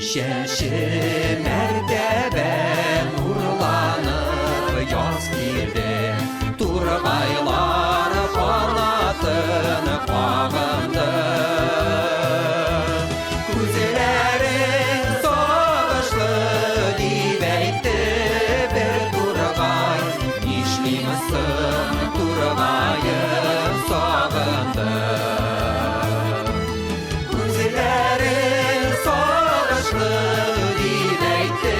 Нешенші мәртәбә нурланып яз килде, турғайлар қанатын қағынды. Күзләрің сағышлы дип әйтте бір турғай, нишлимісің турғайым сағынды. Күзләрің сағышлы дип әйтте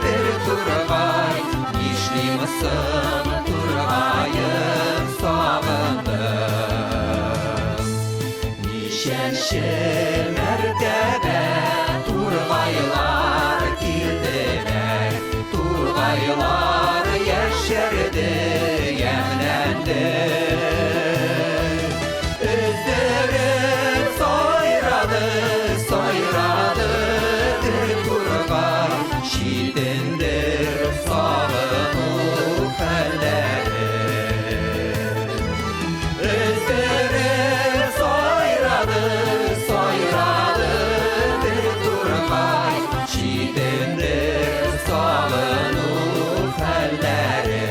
бір турғай, нишлимісің турғайым сағынды. Нешенші мәртәбә турғайлар килделәр, турғайлар яшәрде, ямьләнде. Өздеріп сайрады, сайрады бір турғай, шитендер сағыну хәлләре. Өздеріп сайрады, сайрады бір турғай, шитендер сағыну хәлләре.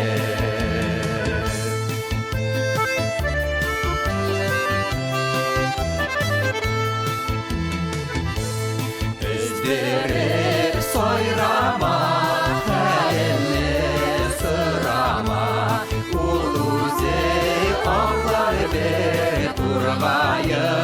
Өздеріп сайрама, хәлімні сұрама, ул үзе аңлар бір турғайым